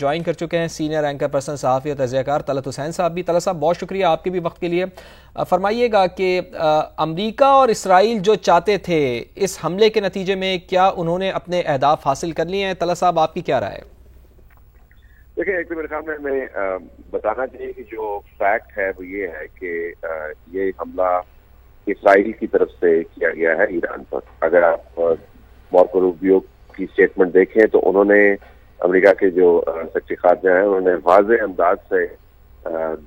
Join کر چکے ہیں سینئر اینکر پرسن صحافی اور تجزیہ کار طلعت حسین صاحب بھی۔ طلعت صاحب بہت شکریہ آپ کے بھی وقت کے لیے۔ فرمائیے گا کہ امریکہ اور اسرائیل جو چاہتے تھے اس حملے کے نتیجے میں کیا انہوں نے اپنے اہداف حاصل کر لیے ہیں؟ طلعت صاحب آپ کی کیا رائے ہے؟ دیکھیں، ایک تو میرے سامنے ہمیں بتانا چاہیے کہ جو فیکٹ ہے وہ یہ ہے کہ یہ حملہ اسرائیل کی طرف سے کیا گیا ہے ایران پر۔ اگر آپ مارکو روبیو کی اسٹیٹمنٹ دیکھیں تو انہوں نے امریکہ کے جو سیکرٹری خارجہ ہیں انہوں نے واضح انداز سے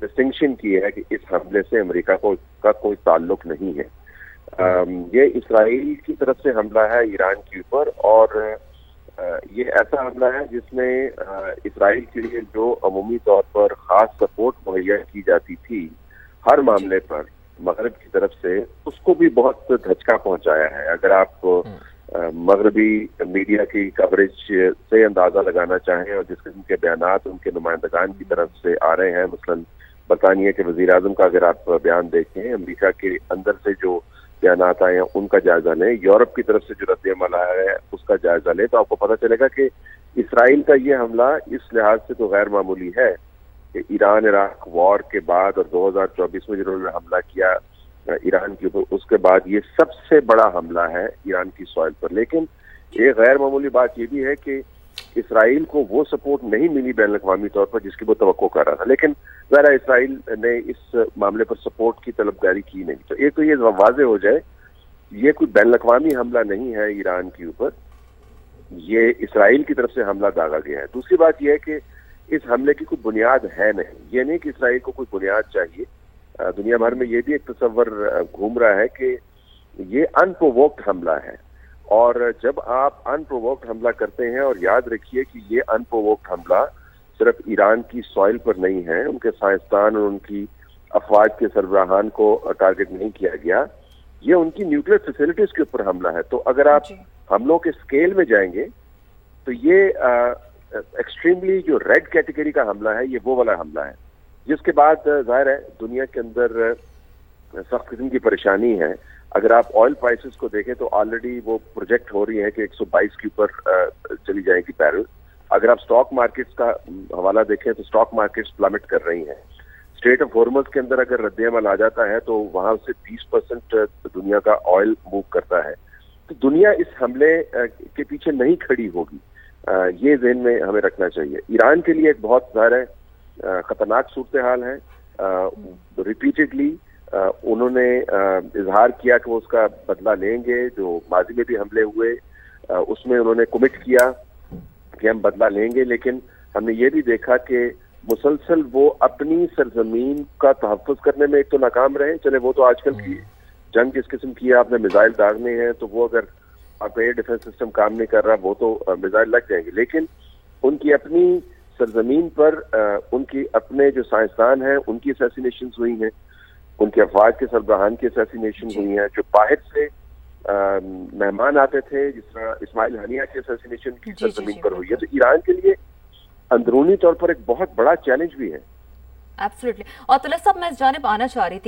ڈسٹنکشن کی ہے کہ اس حملے سے امریکہ کا کوئی تعلق نہیں ہے۔ یہ اسرائیل کی طرف سے حملہ ہے ایران کے اوپر، اور یہ ایسا حملہ ہے جس میں اسرائیل کے لیے جو عمومی طور پر خاص سپورٹ مہیا کی جاتی تھی ہر معاملے پر مغرب کی طرف سے، اس کو بھی بہت دھچکا پہنچایا ہے۔ اگر آپ مغربی میڈیا کی کوریج سے اندازہ لگانا چاہیں اور جس قسم کے بیانات ان کے نمائندگان کی طرف سے آ رہے ہیں، مثلاً برطانیہ کے وزیر اعظم کا اگر آپ بیان دیکھیں، امریکہ کے اندر سے جو بیانات آئے ہیں ان کا جائزہ لیں، یورپ کی طرف سے جو رد عمل آیا ہے اس کا جائزہ لیں، تو آپ کو پتہ چلے گا کہ اسرائیل کا یہ حملہ اس لحاظ سے تو غیر معمولی ہے کہ ایران عراق وار کے بعد اور 2024 میں جنہوں نے حملہ کیا ایران کے اوپر، اس کے بعد یہ سب سے بڑا حملہ ہے ایران کی سوائل پر۔ لیکن ایک غیر معمولی بات یہ بھی ہے کہ اسرائیل کو وہ سپورٹ نہیں ملی بین الاقوامی طور پر جس کی وہ توقع کر رہا تھا، لیکن ظاہر اسرائیل نے اس معاملے پر سپورٹ کی طلبگاری کی نہیں۔ تو ایک تو یہ واضح ہو جائے یہ کوئی بین الاقوامی حملہ نہیں ہے ایران کے اوپر، یہ اسرائیل کی طرف سے حملہ داغا گیا ہے۔ دوسری بات یہ ہے کہ اس حملے کی کوئی بنیاد ہے نہیں، یہ نہیں کہ اسرائیل کو کوئی بنیاد چاہیے۔ دنیا بھر میں یہ بھی ایک تصور گھوم رہا ہے کہ یہ ان پرووکڈ حملہ ہے، اور جب آپ ان پرووکڈ حملہ کرتے ہیں، اور یاد رکھیے کہ یہ ان پرووکڈ حملہ صرف ایران کی سوائل پر نہیں ہے، ان کے سائنسدان اور ان کی افواج کے سربراہان کو ٹارگٹ نہیں کیا گیا، یہ ان کی نیوکلیئر فیسلٹیز کے اوپر حملہ ہے۔ تو اگر آپ حملوں کے سکیل میں جائیں گے تو یہ ایکسٹریملی جو ریڈ کیٹیگری کا حملہ ہے، یہ وہ والا حملہ ہے جس کے بعد ظاہر ہے دنیا کے اندر سخت قسم کی پریشانی ہے۔ اگر آپ آئل پرائسز کو دیکھیں تو آلریڈی وہ پروجیکٹ ہو رہی ہے کہ 122 کے اوپر چلی جائے گی بیرل۔ اگر آپ سٹاک مارکیٹس کا حوالہ دیکھیں تو سٹاک مارکیٹس پلمٹ کر رہی ہیں۔ اسٹریٹ آف ہارمز کے اندر اگر رد عمل آ جاتا ہے تو وہاں سے 20% دنیا کا آئل موو کرتا ہے۔ تو دنیا اس حملے کے پیچھے نہیں کھڑی ہوگی، یہ ذہن میں ہمیں رکھنا چاہیے۔ ایران کے لیے ایک بہت ظاہر ہے خطرناک صورتحال ہے۔ ریپیٹڈلی انہوں نے اظہار کیا کہ وہ اس کا بدلہ لیں گے، جو ماضی میں بھی حملے ہوئے اس میں انہوں نے کمٹ کیا کہ ہم بدلہ لیں گے، لیکن ہم نے یہ بھی دیکھا کہ مسلسل وہ اپنی سرزمین کا تحفظ کرنے میں ایک تو ناکام رہے۔ چلے وہ تو آج کل کی جنگ کس قسم کی ہے، آپ نے میزائل داغنے ہیں تو وہ اگر آپ کا ایئر ڈیفنس سسٹم کام نہیں کر رہا وہ تو میزائل لگ جائیں گے، لیکن ان کی اپنی سرزمین پر ان کی اپنے جو سائنسدان ہیں ان کی اسیسینیشنز ہوئی ہیں، ان کے افواج کے سربراہان کی اسیسینیشن ہوئی ہیں، جو باہر سے مہمان آتے تھے جس طرح اسماعیل ہنیہ کی اسیسینیشن کی سرزمین پر ہوئی ہے۔ تو ایران کے لیے اندرونی طور پر ایک بہت بڑا چیلنج بھی ہے۔ ایبسلیٹلی۔ اور طلعت صاحب میں اس جانب آنا چاہ رہی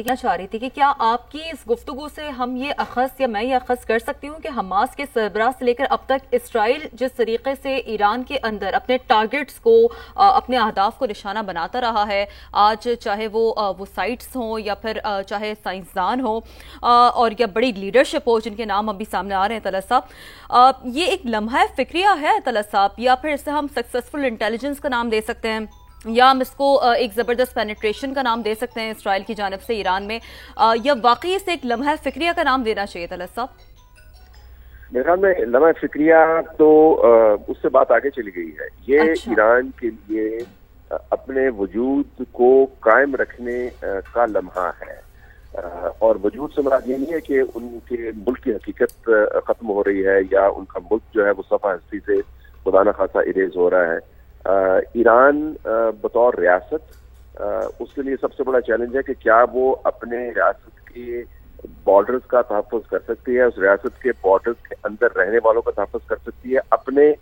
تھی کہ کیا آپ کی اس گفتگو سے ہم یہ اخذ یا میں یہ اخذ کر سکتی ہوں کہ حماس کے سربراہ سے لے کر اب تک اسرائیل جس طریقے سے ایران کے اندر اپنے ٹارگٹس کو، اپنے اہداف کو نشانہ بناتا رہا ہے، آج چاہے وہ سائٹس ہوں یا پھر چاہے سائنسدان ہوں اور یا بڑی لیڈرشپ ہو جن کے نام ابھی سامنے آ رہے ہیں طلعت صاحب، یہ ایک لمحہ فکریہ ہے طلعت صاحب، یا پھر اسے ہم سکسیسفل انٹیلیجنس کا نام دے سکتے ہیں، یا ہم اس کو ایک زبردست پینیٹریشن کا نام دے سکتے ہیں اسرائیل کی جانب سے ایران میں، یا واقعی اسے ایک لمحہ فکریہ کا نام دینا چاہیے طلعت صاحب؟ میرے خیال میں لمحہ فکریہ تو اس سے بات آگے چلی گئی ہے۔ یہ ایران کے لیے اپنے وجود کو قائم رکھنے کا لمحہ ہے، اور وجود سے مراد یہ نہیں ہے کہ ان کے ملک کی حقیقت ختم ہو رہی ہے یا ان کا ملک جو ہے وہ صفحہ ہستی سے خدا نخواستہ اریز ہو رہا ہے۔ ایران بطور ریاست اس کے لیے سب سے بڑا چیلنج ہے کہ کیا وہ اپنے ریاست کے بارڈرز کا تحفظ کر سکتی ہے، اس ریاست کے بارڈرز کے اندر رہنے والوں کا تحفظ کر سکتی ہے، اپنے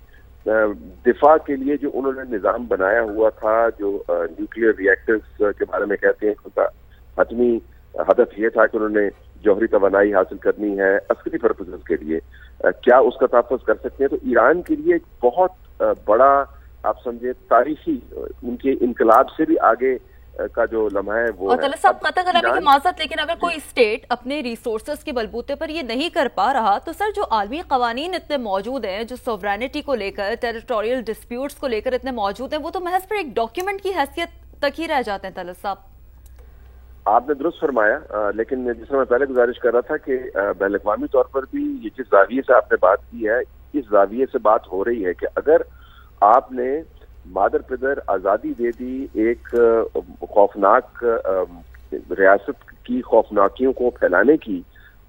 دفاع کے لیے جو انہوں نے نظام بنایا ہوا تھا، جو نیوکلیئر ری ایکٹرز کے بارے میں کہتے ہیں، ان کا حتمی ہدف یہ تھا کہ انہوں نے جوہری توانائی حاصل کرنی ہے عسکری پرپزز کے لیے، کیا اس کا تحفظ کر سکتے ہیں؟ تو ایران کے لیے ایک بہت بڑا آپ سمجھے تاریخی ان کے انقلاب سے بھی آگے کا جو لمحہ ہے وہ اور طلعت صاحب قطع کلامی کی معذرت، لیکن اگر کوئی اسٹیٹ اپنے ریسورسز کے بلبوتے پر یہ نہیں کر پا رہا تو سر جو عالمی قوانین اتنے موجود ہیں، جو سوورینٹی کو لے کر، ٹیریٹوریل ڈسپیوٹس کو لے کر اتنے موجود ہیں، وہ تو محض پر ایک ڈاکیومنٹ کی حیثیت تک ہی رہ جاتے ہیں. طلعت صاحب آپ نے درست فرمایا، لیکن جس میں پہلے گزارش کر رہا تھا کہ بین الاقوامی طور پر بھی یہ جس زاویے سے آپ نے بات کی ہے، اس زاویے سے بات ہو رہی ہے کہ اگر آپ نے مادر پدر آزادی دے دی ایک خوفناک ریاست کی خوفناکیوں کو پھیلانے کی،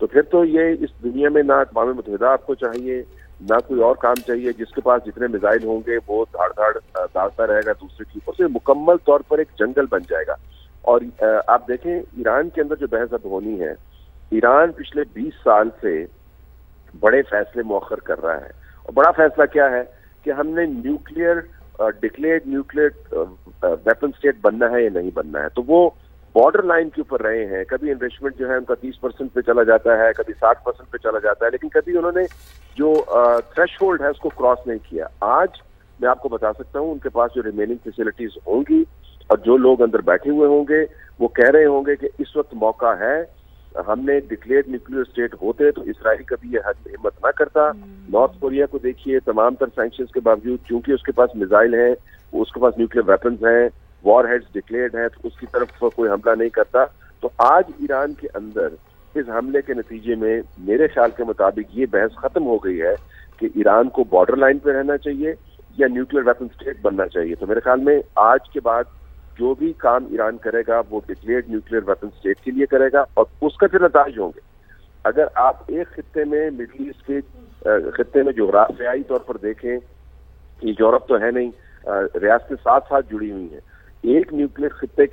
تو پھر تو یہ اس دنیا میں نہ اقوام متحدہ آپ کو چاہیے، نہ کوئی اور کام چاہیے. جس کے پاس جتنے میزائل ہوں گے وہ دھاڑ دھاڑ داغتا رہے گا دوسرے کی اوپر سے، مکمل طور پر ایک جنگل بن جائے گا. اور آپ دیکھیں ایران کے اندر جو بحث اب ہونی ہے، ایران پچھلے 20 سال سے بڑے فیصلے مؤخر کر رہا ہے. اور بڑا فیصلہ کیا ہے کہ ہم نے ڈکلیئرڈ نیوکلیئر ویپن اسٹیٹ بننا ہے یا نہیں بننا ہے. تو وہ بارڈر لائن کے اوپر رہے ہیں. کبھی انریچمنٹ جو ہے ان کا 30% پہ چلا جاتا ہے، کبھی 60% پہ چلا جاتا ہے، لیکن کبھی انہوں نے جو تھریش ہولڈ ہے اس کو کراس نہیں کیا. آج میں آپ کو بتا سکتا ہوں ان کے پاس جو ریمیننگ فیسلٹیز ہوں گی اور جو لوگ اندر بیٹھے ہوئے ہوں گے وہ کہہ رہے ہوں گے کہ اس وقت موقع ہے. ہم نے ڈکلیئر نیوکلیئر اسٹیٹ ہوتے تو اسرائیل کبھی یہ ہمت نہ کرتا. نارتھ کوریا کو دیکھیے، تمام تر سینکشنز کے باوجود چونکہ اس کے پاس میزائل ہیں، اس کے پاس نیوکلیئر ویپنز ہیں، وار ہیڈز ڈکلیئرڈ ہیں، تو اس کی طرف کوئی حملہ نہیں کرتا. تو آج ایران کے اندر اس حملے کے نتیجے میں میرے خیال کے مطابق یہ بحث ختم ہو گئی ہے کہ ایران کو بارڈر لائن پہ رہنا چاہیے یا نیوکلیئر ویپن اسٹیٹ بننا چاہیے. تو میرے خیال میں آج کے بعد جو بھی کام ایران کرے گا وہ ڈکلیئرڈ نیوکلیئر ویپن اسٹیٹ کے لیے کرے گا، اور اس کا پھر نتائج ہوں گے. اگر آپ ایک خطے میں مڈل ایسٹ کے خطے میں جغرافیائی طور پر دیکھیں، یہ یورپ تو ہے نہیں، ریاستیں ساتھ ساتھ جڑی ہوئی ہیں. ایک نیوکلیئر خطے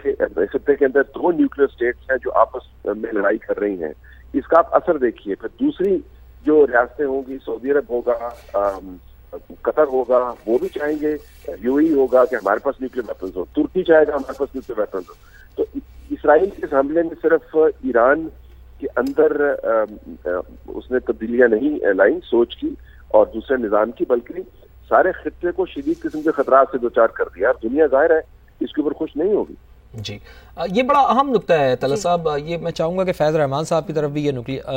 کے اندر 2 نیوکلیئر اسٹیٹس ہیں جو آپس میں لڑائی کر رہی ہیں. اس کا آپ اثر دیکھیے. پھر دوسری جو ریاستیں ہوں گی، سعودی عرب ہوگا، قطر ہوگا، وہ بھی چاہیں گے، یو اے ہوگا کہ ہمارے پاس نیوکلیئر ویپنز ہو، ترکی چاہے گا ہمارے پاس نیوکلیئر ویپنز ہو. تو اسرائیل کے اس حملے میں صرف ایران کے اندر اس نے تبدیلیاں نہیں لائیں سوچ کی اور دوسرے نظام کی، بلکہ سارے خطے کو شدید قسم کے خطرات سے دوچار کر دیا. اور دنیا ظاہر ہے اس کے اوپر خوش نہیں ہوگی. جی یہ بڑا اہم نقطہ ہے طلعت صاحب. یہ میں چاہوں گا کہ فیض رحمان صاحب کی طرف بھی یہ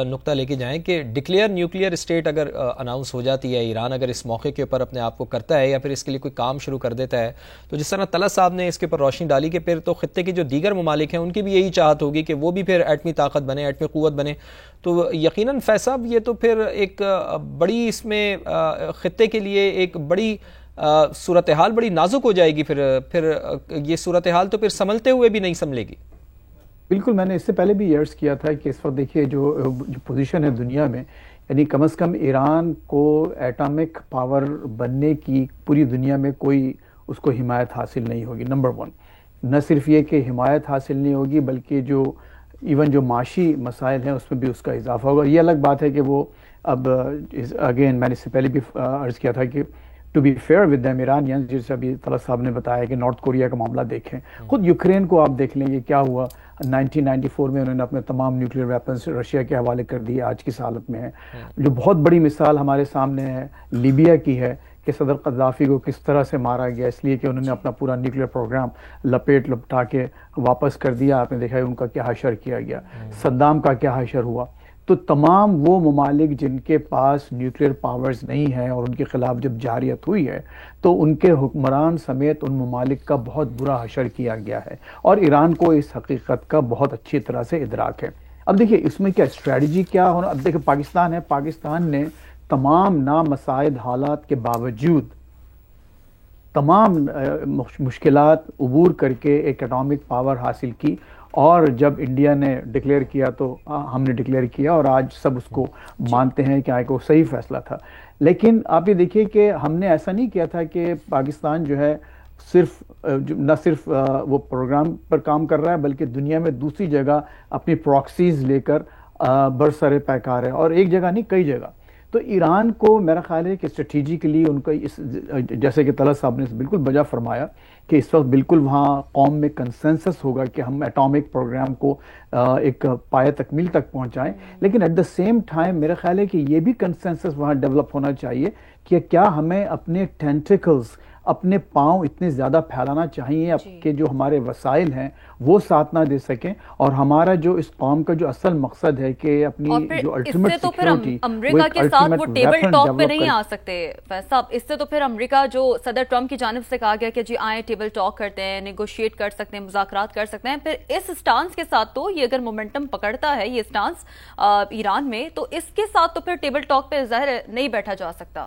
نقطہ لے کے جائیں کہ ڈکلیئر نیوکلیئر اسٹیٹ اگر اناؤنس ہو جاتی ہے، ایران اگر اس موقع کے اوپر اپنے آپ کو کرتا ہے یا پھر اس کے لیے کوئی کام شروع کر دیتا ہے، تو جس طرح طلعت صاحب نے اس کے اوپر روشنی ڈالی کہ پھر تو خطے کے جو دیگر ممالک ہیں ان کی بھی یہی چاہت ہوگی کہ وہ بھی پھر ایٹمی طاقت بنے، ایٹمی قوت بنے. تو یقیناً فیض صاحب یہ تو پھر ایک بڑی اس میں خطے کے لیے ایک بڑی صورتحال بڑی نازک ہو جائے گی. پھر یہ صورتحال تو پھر سنبھلتے ہوئے بھی نہیں سنبھلے گی. بالکل، میں نے اس سے پہلے بھی عرض کیا تھا کہ اس وقت دیکھیے جو پوزیشن ہے دنیا میں، یعنی کم از کم ایران کو ایٹامک پاور بننے کی پوری دنیا میں کوئی اس کو حمایت حاصل نہیں ہوگی. نمبر 1، نہ صرف یہ کہ حمایت حاصل نہیں ہوگی بلکہ جو ایون جو معاشی مسائل ہیں اس میں بھی اس کا اضافہ ہوگا. یہ الگ بات ہے کہ وہ اب اگین میں نے اس سے پہلے بھی عرض کیا تھا کہ to be fair with them Iranian, جیسے ابھی طلعت صاحب نے بتایا کہ نارتھ کوریا کا معاملہ دیکھیں، خود یوکرین کو آپ دیکھ لیں یہ کیا ہوا. 1994 میں انہوں نے اپنے تمام نیوکلیئر ویپنز رشیا کے حوالے کر دیے، آج کی حالت میں ہے. جو بہت بڑی مثال ہمارے سامنے ہے لیبیا کی ہے کہ صدر قذافی کو کس طرح سے مارا گیا اس لیے کہ انہوں نے اپنا پورا نیوکلیئر پروگرام لپٹا کے واپس کر دیا. آپ نے دیکھا ہے ان کا کیا حشر کیا گیا، صدام کا کیا حشر ہوا. تو تمام وہ ممالک جن کے پاس نیوکلیئر پاورز نہیں ہیں اور ان کے خلاف جب جارحیت ہوئی ہے تو ان کے حکمران سمیت ان ممالک کا بہت برا حشر کیا گیا ہے، اور ایران کو اس حقیقت کا بہت اچھی طرح سے ادراک ہے. اب دیکھیے اس میں کیا اسٹریٹجی کیا ہونا. اب دیکھیں پاکستان ہے، پاکستان نے تمام نامساعد حالات کے باوجود تمام مشکلات عبور کر کے ایک ایٹامک پاور حاصل کی، اور جب انڈیا نے ڈکلیئر کیا تو ہم نے ڈکلیئر کیا، اور آج سب اس کو مانتے ہیں کہ وہ صحیح فیصلہ تھا. لیکن آپ یہ دیکھیے کہ ہم نے ایسا نہیں کیا تھا کہ پاکستان جو ہے نہ صرف وہ پروگرام پر کام کر رہا ہے بلکہ دنیا میں دوسری جگہ اپنی پراکسیز لے کر برسر پیکار ہے، اور ایک جگہ نہیں کئی جگہ. تو ایران کو میرا خیال ہے کہ اسٹریٹجیکلی ان کا جیسے کہ طلعت صاحب نے بالکل بجا فرمایا کہ اس وقت بالکل وہاں قوم میں کنسنسس ہوگا کہ ہم ایٹامک پروگرام کو ایک پایہ تکمیل تک پہنچائیں. لیکن ایٹ دا سیم ٹائم میرا خیال ہے کہ یہ بھی کنسنسس وہاں ڈیولپ ہونا چاہیے کہ کیا ہمیں اپنے ٹینٹیکلز، اپنے پاؤں اتنے زیادہ پھیلانا چاہیے اب کہ جو ہمارے وسائل ہیں وہ ساتھ نہ دے سکیں، اور ہمارا جو اس قوم کا جو اصل مقصد ہے کہ اپنی جو الٹیمیٹ اس سے تو پھر امریکہ کے ساتھ وہ ٹیبل ٹاک پہ نہیں آ سکتے فیض صاحب. اس سے تو پھر امریکہ جو صدر ٹرمپ کی جانب سے کہا گیا کہ جی آئیں ٹیبل ٹاک کرتے ہیں، نیگوشیٹ کر سکتے ہیں، مذاکرات کر سکتے ہیں، پھر اس سٹانس کے ساتھ تو یہ اگر مومنٹم پکڑتا ہے یہ سٹانس ایران میں، تو اس کے ساتھ تو پھر ٹیبل ٹاک پہ ظاہر نہیں بیٹھا جا سکتا.